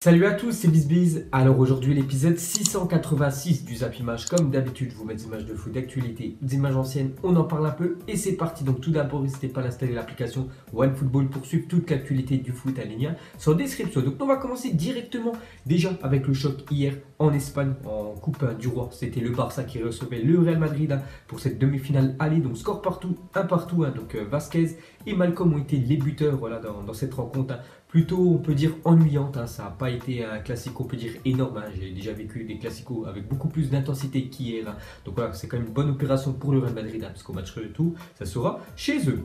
Salut à tous, c'est BizBiz. Alors aujourd'hui l'épisode 686 du Zap Image. Comme d'habitude, je vous mets des images de foot d'actualité, des images anciennes, on en parle un peu et c'est parti. Donc tout d'abord, n'hésitez pas à installer l'application OneFootball pour suivre toute l'actualité du foot en ligne sur description. Donc on va commencer directement déjà avec le choc hier en Espagne en Coupe du Roi. C'était le Barça qui recevait le Real Madrid pour cette demi-finale aller. Donc score partout, un partout. Donc Vasquez et Malcolm ont été les buteurs dans cette rencontre. Plutôt, on peut dire, ennuyante. Ça n'a pas été un classico, on peut dire, énorme. J'ai déjà vécu des classicos avec beaucoup plus d'intensité qu'hier. Donc voilà, c'est quand même une bonne opération pour le Real Madrid, parce qu'au match retour, ça sera chez eux.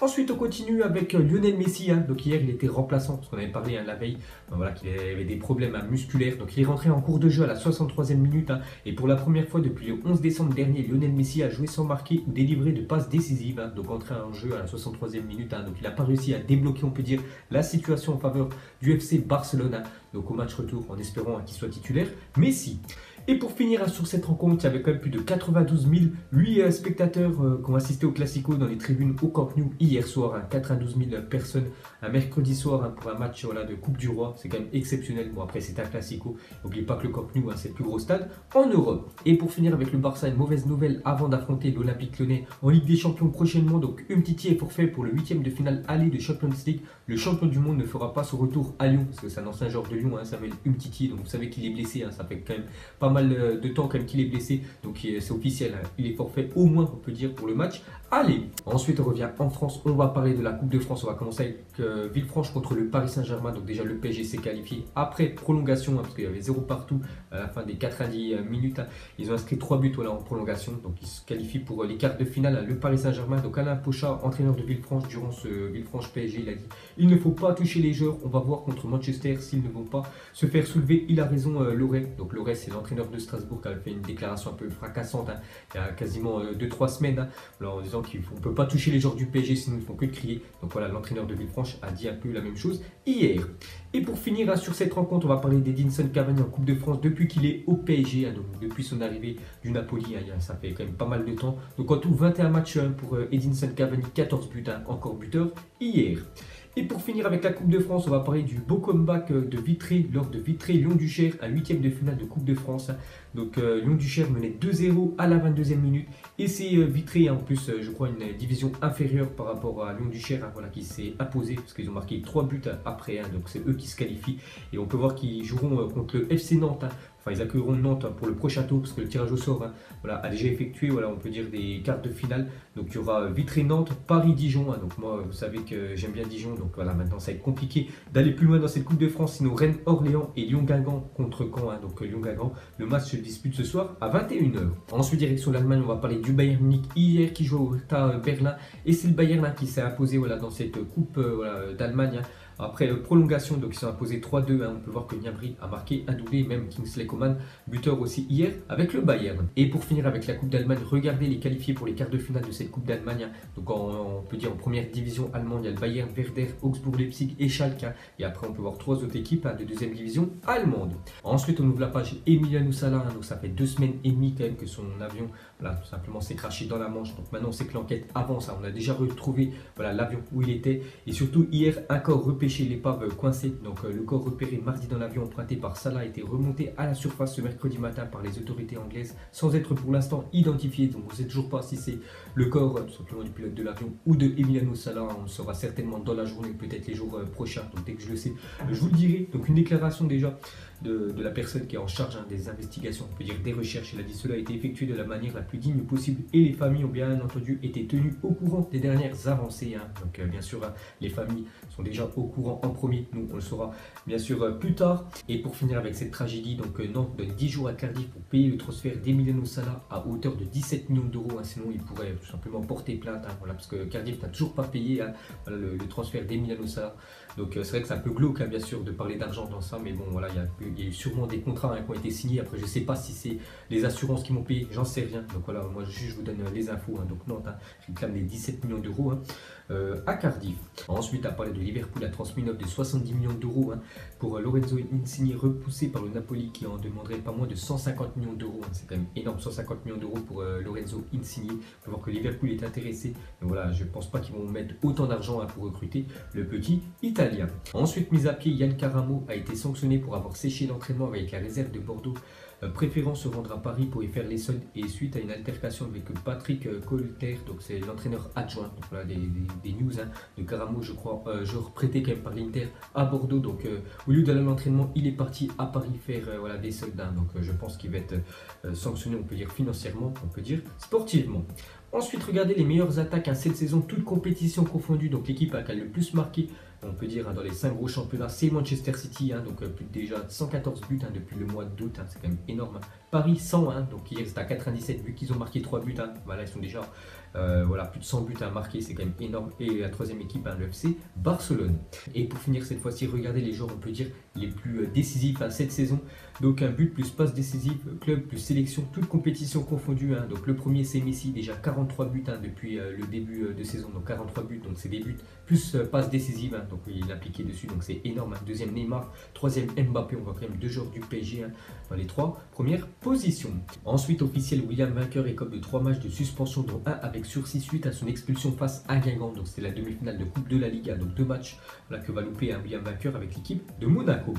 Ensuite, on continue avec Lionel Messi. Donc hier, il était remplaçant, parce qu'on avait parlé la veille voilà, qu'il avait des problèmes musculaires. Donc il est rentré en cours de jeu à la 63e minute. Et pour la première fois depuis le 11 décembre dernier, Lionel Messi a joué sans marquer ou délivrer de passes décisives. Donc entré en jeu à la 63e minute. Donc il n'a pas réussi à débloquer, on peut dire, la situation en faveur du FC Barcelone. Donc au match retour, en espérant qu'il soit titulaire. Messi. Et pour finir sur cette rencontre, il y avait quand même plus de 92 008 spectateurs qui ont assisté au Classico dans les tribunes au Camp Nou hier soir. 92 000 personnes un mercredi soir pour un match de Coupe du Roi. C'est quand même exceptionnel. Bon, après, c'est un Classico. N'oubliez pas que le Camp Nou, c'est le plus gros stade en Europe. Et pour finir avec le Barça, une mauvaise nouvelle avant d'affronter l'Olympique Lyonnais en Ligue des Champions prochainement. Donc, Umtiti est forfait pour le 8e de finale aller de Champions League. Le champion du monde ne fera pas son retour à Lyon parce que c'est un ancien joueur de Lyon, Samuel Umtiti. Donc, vous savez qu'il est blessé. Ça fait quand même pas mal de temps quand même qu'il est blessé, donc c'est officiel, il est forfait au moins on peut dire pour le match. Allez, ensuite on revient en France, on va parler de la Coupe de France, on va commencer avec Villefranche contre le Paris Saint-Germain. Donc déjà le PSG s'est qualifié après prolongation parce qu'il y avait 0 partout à la fin des 90 minutes. Ils ont inscrit 3 buts en prolongation, donc ils se qualifient pour les quarts de finale. Le Paris Saint-Germain, donc Alain Pochard, entraîneur de Villefranche durant ce Villefranche PSG, il a dit il ne faut pas toucher les joueurs, on va voir contre Manchester s'ils ne vont pas se faire soulever. Il a raison, Loret. Donc Loret, c'est l'entraîneur de Strasbourg qui a fait une déclaration un peu fracassante il y a quasiment 2-3 semaines en disant qu'on ne peut pas toucher les joueurs du PSG sinon ils ne font que de crier. Donc voilà, l'entraîneur de Villefranche a dit un peu la même chose hier. Et pour finir sur cette rencontre, on va parler d'Edinson Cavani en Coupe de France depuis qu'il est au PSG, donc depuis son arrivée du Napoli, ça fait quand même pas mal de temps. Donc en tout 21 matchs pour Edinson Cavani, 14 buts, encore buteur hier. Et pour finir avec la Coupe de France, on va parler du beau comeback de Vitré lors de Vitré-Lyon-Duchère à 8e de finale de Coupe de France. Donc Lyon-Duchère menait 2-0 à la 22e minute. Et c'est Vitré, en plus, je crois, une division inférieure par rapport à Lyon-Duchère, qui s'est imposé parce qu'ils ont marqué 3 buts après. Donc c'est eux qui se qualifient. Et on peut voir qu'ils joueront contre le FC Nantes. Enfin, ils accueilleront Nantes pour le prochain tour parce que le tirage au sort a déjà effectué, on peut dire, des quarts de finale. Donc il y aura Vitré-Nantes, Paris-Dijon. Donc moi, vous savez que j'aime bien Dijon. Donc voilà, maintenant ça va être compliqué d'aller plus loin dans cette Coupe de France. Sinon, Rennes-Orléans et Lyon-Guingamp contre Caen. Donc Lyon-Guingamp, le match se dispute ce soir à 21h. Ensuite, direction l'Allemagne, on va parler du Bayern Munich hier qui joue au Hertha Berlin. Et c'est le Bayern qui s'est imposé dans cette Coupe d'Allemagne. Après prolongation, donc ils sont imposés 3-2. On peut voir que Gnabry a marqué un doublé, même Kingsley Coman, buteur aussi hier avec le Bayern. Et pour finir avec la Coupe d'Allemagne, regardez les qualifiés pour les quarts de finale de cette Coupe d'Allemagne. Donc on peut dire en première division allemande, il y a le Bayern, Werder, Augsbourg, Leipzig et Schalke. Et après on peut voir 3 autres équipes de deuxième division allemande. Ensuite on ouvre la page Emiliano Sala. Donc ça fait 2 semaines et demie quand même que son avion tout simplement s'est craché dans la Manche. Donc maintenant on sait que l'enquête avance. On a déjà retrouvé l'avion où il était. Et surtout hier, un corps repêché l'épave coincée. Donc le corps repéré mardi dans l'avion emprunté par Salah a été remonté à la surface ce mercredi matin par les autorités anglaises sans être pour l'instant identifié. Donc on ne sait toujours pas si c'est le corps tout simplement du pilote de l'avion ou de Emiliano Sala. On le saura certainement dans la journée, peut-être les jours prochains. Donc dès que je le sais, je vous le dirai. Donc une déclaration déjà de la personne qui est en charge des investigations, on peut dire des recherches. Il a dit cela a été effectué de la manière la plus digne possible et les familles ont bien entendu été tenues au courant des dernières avancées. Donc bien sûr, les familles sont déjà au courant en premier. Nous, on le saura bien sûr plus tard. Et pour finir avec cette tragédie, donc Nantes donne 10 jours à Cardiff pour payer le transfert d'Emiliano Sala à hauteur de 17 millions d'euros. Sinon, il pourrait tout simplement porter plainte. Parce que Cardiff n'a toujours pas payé le transfert d'Emiliano Sala. Donc c'est vrai que c'est un peu glauque bien sûr de parler d'argent dans ça, mais bon voilà, il y a qu'il y a eu sûrement des contrats qui ont été signés. Après, je ne sais pas si c'est les assurances qui m'ont payé, j'en sais rien. Donc voilà, moi juste je vous donne les infos. Donc Nantes réclame les 17 millions d'euros à Cardiff. Ensuite, à parler de Liverpool, a transmis une offre de 70 millions d'euros pour Lorenzo Insigne, repoussé par le Napoli qui en demanderait pas moins de 150 millions d'euros. C'est quand même énorme, 150 millions d'euros pour Lorenzo Insigne. Il faut voir que Liverpool est intéressé. Mais voilà, je ne pense pas qu'ils vont mettre autant d'argent pour recruter le petit Italien. Ensuite, mis à pied, Yann Caramo a été sanctionné pour avoir séché l'entraînement avec la réserve de Bordeaux, préférant se rendre à Paris pour y faire les soldes, et suite à une altercation avec Patrick Colter, donc c'est l'entraîneur adjoint. Donc voilà des news de Caramo, je crois, genre prêté quand même par l'Inter à Bordeaux. Donc au lieu d'aller à l'entraînement, il est parti à Paris faire voilà, des soldes. Donc je pense qu'il va être sanctionné, on peut dire financièrement, on peut dire sportivement. Ensuite, regardez les meilleures attaques cette saison, toutes compétitions confondues. Donc l'équipe qui a le plus marqué, on peut dire, dans les 5 gros championnats, c'est Manchester City. Donc plus déjà 114 buts depuis le mois d'août. C'est quand même énorme. Paris 101, donc hier c'était à 97 buts qu'ils ont marqué 3 buts. Voilà, ils sont déjà voilà, plus de 100 buts marqués, c'est quand même énorme. Et la troisième équipe, le FC Barcelone. Et pour finir cette fois-ci, regardez les joueurs, on peut dire, les plus décisifs cette saison. Donc un but plus passe décisive, club plus sélection, toutes compétitions confondues. Donc le premier c'est Messi, déjà 43 buts depuis le début de saison, donc 43 buts, donc c'est des buts plus passe décisive, donc il a appliqué dessus, donc c'est énorme. Deuxième Neymar, troisième Mbappé, on voit quand même 2 joueurs du PSG dans les 3 premières positions. Ensuite officiel, William vainqueur écope de 3 matchs de suspension, dont 1 avec sursis suite à son expulsion face à Guingamp. Donc c'était la demi-finale de Coupe de la Liga, donc 2 matchs voilà, que va louper William vainqueur avec l'équipe de Monaco.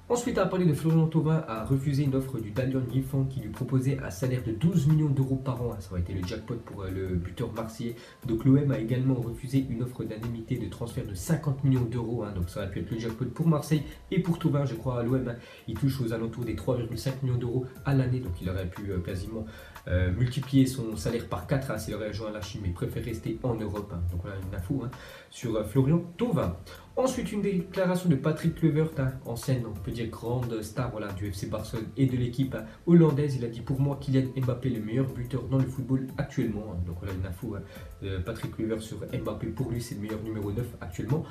Ensuite, à parler de Florian Thauvin, a refusé une offre du Dalian Yifan qui lui proposait un salaire de 12 millions d'euros par an. Ça aurait été le jackpot pour le buteur marseillais. Donc l'OM a également refusé une offre d'indemnité de transfert de 50 millions d'euros. Donc ça aurait pu être le jackpot pour Marseille et pour Thauvin, je crois, à l'OM. Il touche aux alentours des 3,5 millions d'euros à l'année. Donc il aurait pu quasiment multiplier son salaire par 4 s'il aurait rejoint la Chine, mais il préfère rester en Europe. Donc voilà une info sur Florian Thauvin. Ensuite, une déclaration de Patrick Kluivert, ancienne, on peut dire grande star voilà, du FC Barcelone et de l'équipe hollandaise. Il a dit: pour moi, Kylian Mbappé est le meilleur buteur dans le football actuellement. Donc voilà une info de Patrick Kluivert sur Mbappé. Pour lui, c'est le meilleur numéro 9 actuellement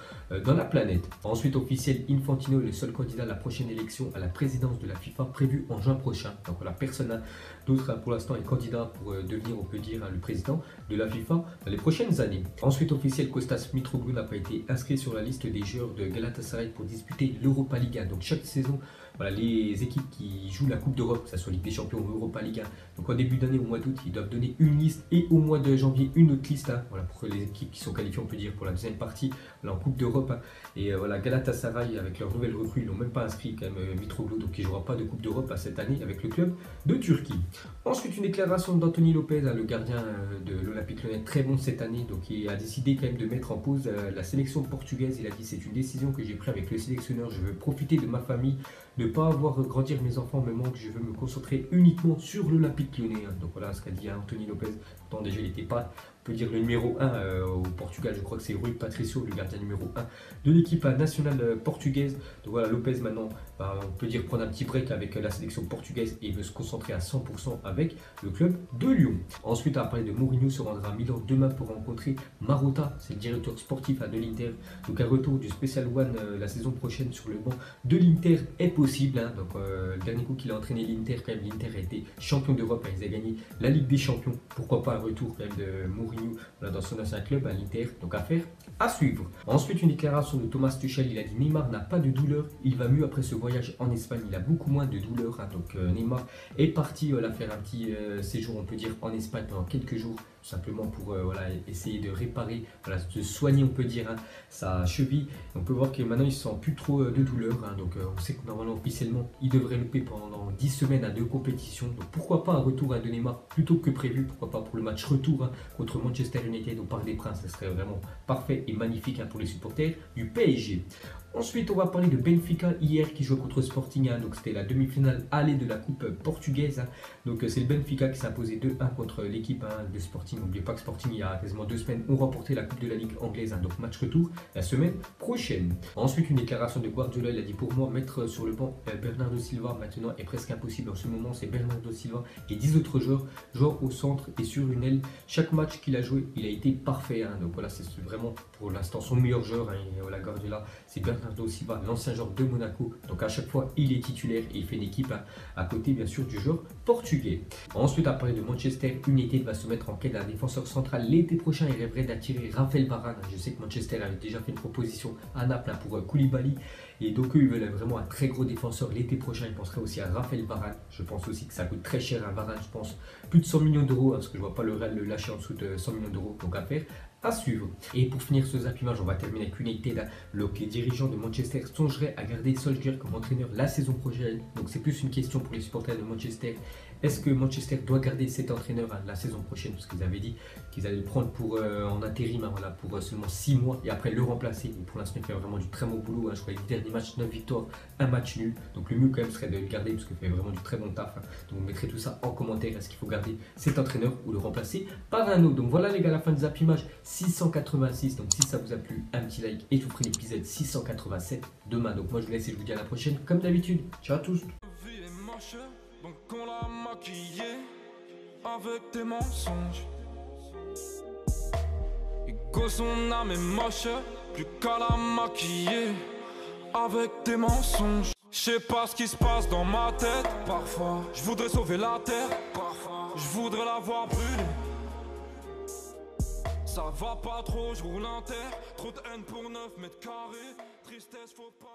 dans la planète. Ensuite, officiel, Infantino est le seul candidat à la prochaine élection à la présidence de la FIFA prévue en juin prochain. Donc voilà, personne d'autre pour l'instant est candidat pour devenir, on peut dire, le président de la FIFA dans les prochaines années. Ensuite, officiel, Kostas Mitroglou n'a pas été inscrit sur la liste des joueurs de Galatasaray pour disputer l'Europa Liga. Donc chaque saison, voilà, les équipes qui jouent la Coupe d'Europe, que ce soit Ligue des Champions ou Europa Liga, donc en début d'année, au mois d'août, ils doivent donner une liste, et au mois de janvier, une autre liste, voilà, pour les équipes qui sont qualifiées, on peut dire, pour la deuxième partie, voilà, en Coupe d'Europe. Et voilà, Galatasaray, avec leur nouvelle recrue, ils n'ont même pas inscrit quand même Mitroglou, donc il ne jouera pas de Coupe d'Europe cette année avec le club de Turquie. Ensuite, une déclaration d'Anthony Lopez, le gardien de l'Olympique Lyonnais, très bon cette année, donc il a décidé quand même de mettre en pause la sélection portugaise. Il a dit: c'est une décision que j'ai prise avec le sélectionneur, je veux profiter de ma famille, de ne pas voir grandir mes enfants me manque, je veux me concentrer uniquement sur l'Olympique Lyonnais. Donc voilà ce qu'a dit Anthony Lopez. Pourtant déjà il n'était pas, on peut dire, le numéro 1 au Portugal. Je crois que c'est Rui Patricio, le gardien numéro 1 de l'équipe nationale portugaise. Donc voilà, Lopez maintenant, on peut dire, prendre un petit break avec la sélection portugaise et veut se concentrer à 100% avec le club de Lyon. Ensuite, à parler de Mourinho, se rendra à Milan demain pour rencontrer Marotta, c'est le directeur sportif de l'Inter. Donc un retour du Special One la saison prochaine sur le banc de l'Inter est possible. Donc le dernier coup qu'il a entraîné l'Inter, quand même, l'Inter a été champion d'Europe, ils ont gagné la Ligue des Champions. Pourquoi pas un retour quand même de Mourinho dans son ancien club à l'Inter, donc affaire à suivre. Ensuite, une déclaration de Thomas Tuchel, il a dit: Neymar n'a pas de douleur, il va mieux après ce voyage en Espagne, il a beaucoup moins de douleur. Donc Neymar est parti faire un petit séjour, on peut dire, en Espagne pendant quelques jours, tout simplement pour voilà, essayer de réparer, voilà, de soigner, on peut dire, sa cheville. On peut voir que maintenant il ne sent plus trop de douleur. Donc on sait que normalement, officiellement, il devrait louper pendant 10 semaines à 2 compétitions. Donc pourquoi pas un retour de Neymar plus tôt que prévu, pourquoi pas pour le match retour contre Manchester United au Parc des Princes. Ce serait vraiment parfait et magnifique pour les supporters du PSG. Ensuite, on va parler de Benfica hier qui jouait contre Sporting. Donc c'était la demi-finale aller de la Coupe portugaise. Donc c'est le Benfica qui s'est imposé 2-1 contre l'équipe de Sporting. N'oubliez pas que Sporting, il y a quasiment 2 semaines, ont remporté la Coupe de la Ligue anglaise. Donc match retour la semaine prochaine. Ensuite, une déclaration de Guardiola. Il a dit: pour moi, mettre sur le banc Bernardo Silva maintenant est presque presque impossible en ce moment, c'est Bernardo Silva et 10 autres joueurs au centre et sur une aile. Chaque match qu'il a joué, il a été parfait. Donc voilà, c'est vraiment pour l'instant son meilleur joueur. Et voilà, Guardiola, c'est Bernardo Silva, l'ancien joueur de Monaco. Donc à chaque fois, il est titulaire et il fait une équipe à côté, bien sûr, du joueur portugais. Ensuite, à parler de Manchester United, va se mettre en quête d'un défenseur central l'été prochain. Il rêverait d'attirer Raphaël Varane. Je sais que Manchester avait déjà fait une proposition à Naples pour Koulibaly. Et donc eux, ils veulent vraiment un très gros défenseur l'été prochain. Ils penseraient aussi à Raphaël Varane. Je pense aussi que ça coûte très cher à Varane. Je pense plus de 100 millions d'euros, parce que je ne vois pas le Real le lâcher en dessous de 100 millions d'euros. Donc à faire, à suivre. Et pour finir ce zappimage, on va terminer avec United. Les dirigeants de Manchester songeraient à garder Solskjaer comme entraîneur la saison prochaine. Donc c'est plus une question pour les supporters de Manchester. Est-ce que Manchester doit garder cet entraîneur la saison prochaine? Parce qu'ils avaient dit qu'ils allaient le prendre en intérim, voilà, pour seulement 6 mois et après le remplacer. Et pour l'instant, il fait vraiment du très bon boulot. Je crois que les derniers matchs, 9 victoires, 1 match nul. Donc le mieux quand même serait de le garder parce qu'il fait vraiment du très bon taf. Donc vous mettrez tout ça en commentaire. Est-ce qu'il faut garder cet entraîneur ou le remplacer par un autre? Donc voilà les gars, la fin du zappimage 686. Donc si ça vous a plu, un petit like et je vous ferai l'épisode 687 demain. Donc moi je vous laisse et je vous dis à la prochaine comme d'habitude. Ciao à tous. Donc on l'a maquillé avec des mensonges. Et que son âme est moche, plus qu'à la maquiller avec des mensonges. Je sais pas ce qui se passe dans ma tête. Parfois, je voudrais sauver la terre. Parfois, je voudrais la voir brûler. Ça va pas trop, je roule un terre. Trop de haine pour 9 mètres carrés. Tristesse, faut pas.